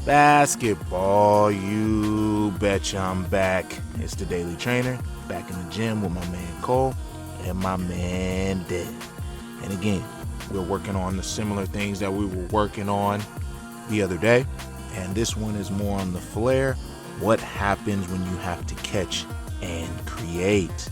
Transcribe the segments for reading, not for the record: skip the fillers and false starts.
Basketball, you betcha I'm back. It's the Daily Trainer, back in the gym with my man Cole and my man Dev. And again, we're working on the similar things that we were working on the other day. And this one is more on the flare. What happens when you have to catch and create?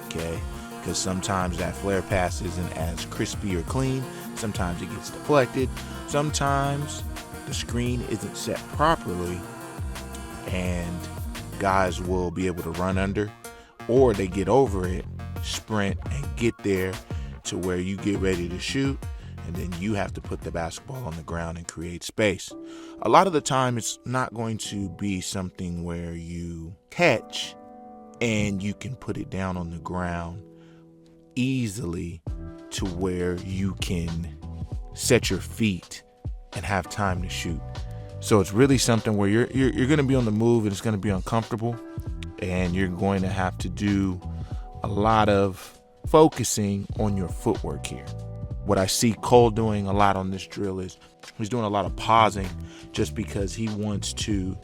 Okay? Because sometimes that flare pass isn't as crispy or clean. Sometimes it gets deflected. Sometimes the screen isn't set properly and guys will be able to run under, or they get over it, sprint, and get there to where you get ready to shoot, and then you have to put the basketball on the ground and create space. A lot of the time it's not going to be something where you catch and you can put it down on the ground easily to where you can set your feet and have time to shoot. So it's really something where you're going to be on the move and it's going to be uncomfortable, and you're going to have to do a lot of focusing on your footwork here. What I see Cole doing a lot on this drill is he's doing a lot of pausing just because he wants to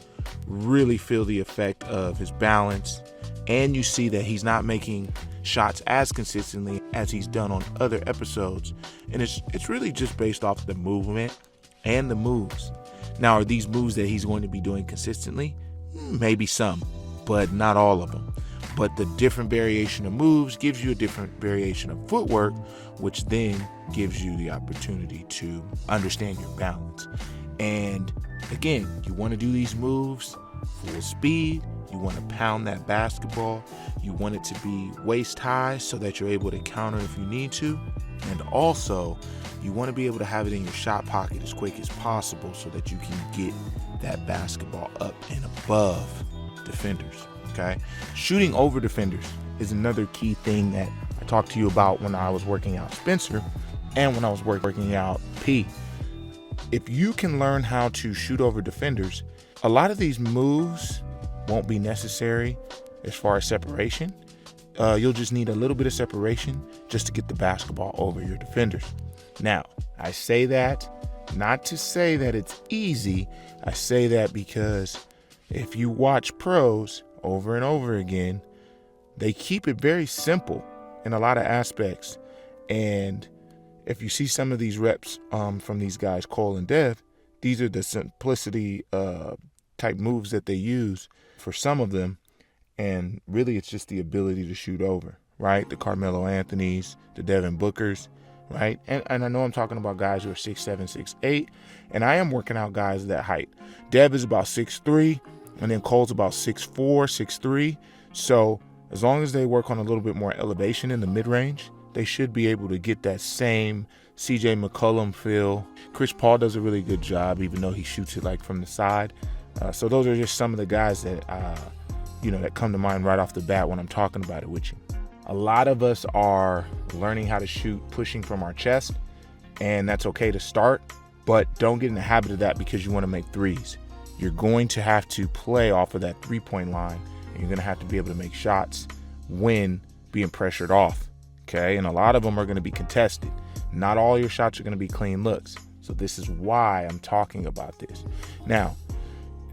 really feel the effect of his balance. And you see that he's not making shots as consistently as he's done on other episodes. And it's really just based off the movement and the moves. Now, are these moves that he's going to be doing consistently? Maybe some, but not all of them. But the different variation of moves gives you a different variation of footwork, which then gives you the opportunity to understand your balance. And again, you want to do these moves full speed. You want to pound that basketball. You want it to be waist high so that you're able to counter if you need to. And also, you want to be able to have it in your shot pocket as quick as possible so that you can get that basketball up and above defenders. Okay? Shooting over defenders is another key thing that I talked to you about when I was working out Spencer and when I was working out P. If you can learn how to shoot over defenders, a lot of these moves won't be necessary as far as separation. You'll just need a little bit of separation just to get the basketball over your defenders. Now, I say that not to say that it's easy. I say that because if you watch pros over and over again, they keep it very simple in a lot of aspects. And if you see some of these reps from these guys, Cole and Dev, these are the simplicity type moves that they use for some of them. And really, it's just the ability to shoot over, right? The Carmelo Anthonys, the Devin Bookers, right? And I know I'm talking about guys who are 6'7", 6'8", and I am working out guys that height. Dev is about 6'3", and then Cole's about 6'4", 6'3". So as long as they work on a little bit more elevation in the mid-range, they should be able to get that same CJ McCollum feel. Chris Paul does a really good job, even though he shoots it like from the side. So those are just some of the guys that that come to mind right off the bat when I'm talking about it with you. A lot of us are learning how to shoot pushing from our chest, and that's okay to start, but don't get in the habit of that because you want to make threes. You're going to have to play off of that three-point line, and you're going to have to be able to make shots when being pressured off, okay? And a lot of them are going to be contested. Not all your shots are going to be clean looks. So this is why I'm talking about this. Now,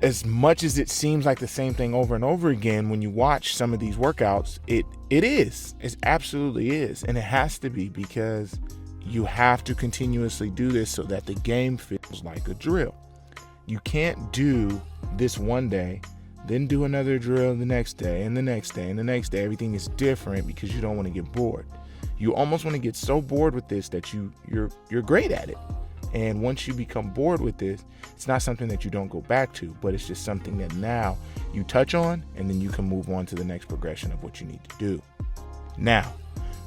as much as it seems like the same thing over and over again, when you watch some of these workouts, it absolutely is. And it has to be, because you have to continuously do this so that the game feels like a drill. You can't do this one day, then do another drill the next day and the next day and the next day. Everything is different because you don't want to get bored. You almost want to get so bored with this that you're great at it. And once you become bored with this, it's not something that you don't go back to, but it's just something that now you touch on, and then you can move on to the next progression of what you need to do. Now,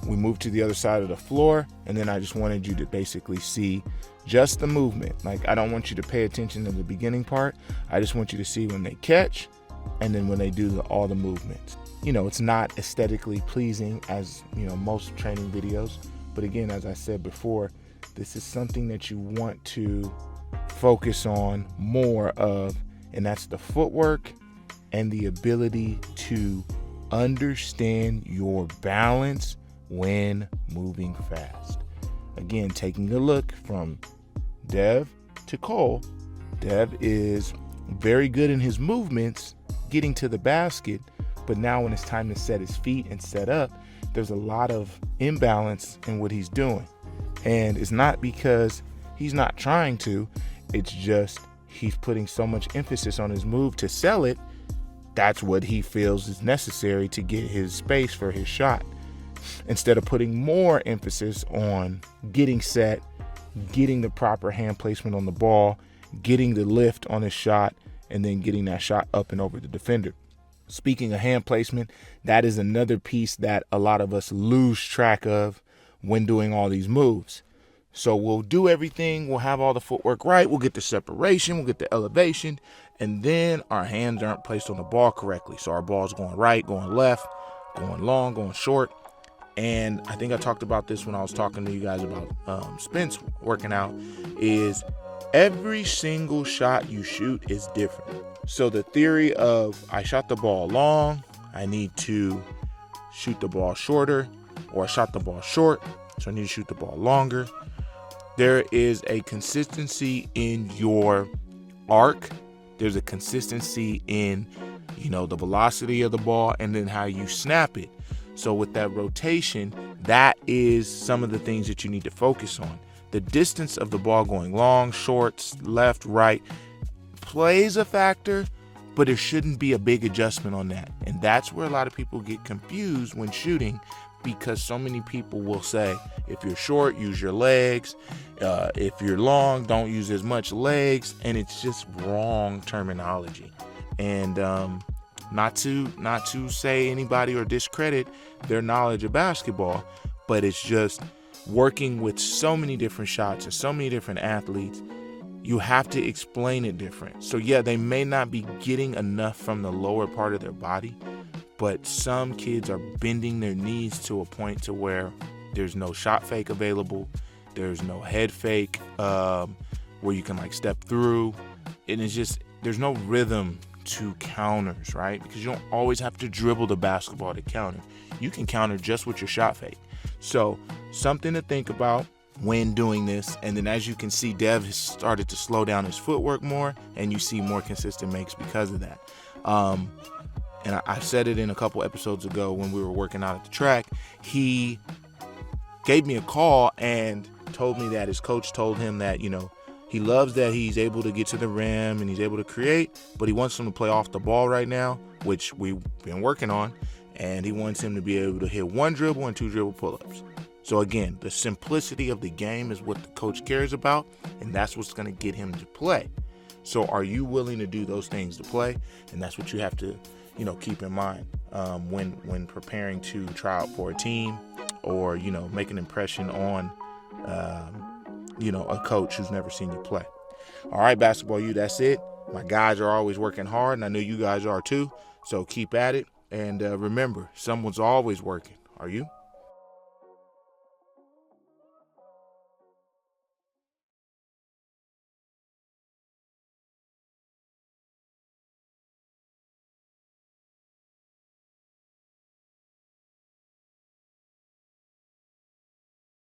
we move to the other side of the floor, and then I just wanted you to basically see just the movement. Like, I don't want you to pay attention to the beginning part. I just want you to see when they catch and then when they do all the movements. It's not aesthetically pleasing as, most training videos. But again, as I said before, this is something that you want to focus on more of, and that's the footwork and the ability to understand your balance when moving fast. Again, taking a look from Dev to Cole, Dev is very good in his movements, getting to the basket, but now when it's time to set his feet and set up, there's a lot of imbalance in what he's doing. And it's not because he's not trying to, it's just he's putting so much emphasis on his move to sell it. That's what he feels is necessary to get his space for his shot, instead of putting more emphasis on getting set, getting the proper hand placement on the ball, getting the lift on his shot, and then getting that shot up and over the defender. Speaking of hand placement, that is another piece that a lot of us lose track of when doing all these moves. So we'll do everything, we'll have all the footwork right, we'll get the separation, we'll get the elevation, and then our hands aren't placed on the ball correctly. So our ball's going right, going left, going long, going short. And I think I talked about this when I was talking to you guys about spins working out, is every single shot you shoot is different. So the theory of I shot the ball long, I need to shoot the ball shorter, or I shot the ball short, so I need to shoot the ball longer. There is a consistency in your arc. There's a consistency in, the velocity of the ball and then how you snap it. So with that rotation, that is some of the things that you need to focus on. The distance of the ball going long, short, left, right plays a factor, but there shouldn't be a big adjustment on that. And that's where a lot of people get confused when shooting, because so many people will say, if you're short, use your legs. If you're long, don't use as much legs. And it's just wrong terminology. And not to say anybody or discredit their knowledge of basketball, but it's just working with so many different shots and so many different athletes, you have to explain it different. So yeah, they may not be getting enough from the lower part of their body, but some kids are bending their knees to a point to where there's no shot fake available. There's no head fake where you can step through. And it's just, there's no rhythm to counters, right? Because you don't always have to dribble the basketball to counter. You can counter just with your shot fake. So something to think about when doing this. And then as you can see, Dev has started to slow down his footwork more, and you see more consistent makes because of that. And I said it in a couple episodes ago when we were working out at the track. He gave me a call and told me that his coach told him that, he loves that he's able to get to the rim and he's able to create, but he wants him to play off the ball right now, which we've been working on. And he wants him to be able to hit 1 dribble and 2 dribble pull-ups. So again, the simplicity of the game is what the coach cares about, and that's what's going to get him to play. So are you willing to do those things to play? And that's what you have to, keep in mind when preparing to try out for a team, or, make an impression on, a coach who's never seen you play. All right, Basketball U, that's it. My guys are always working hard, and I know you guys are too. So keep at it. And remember, someone's always working. Are you?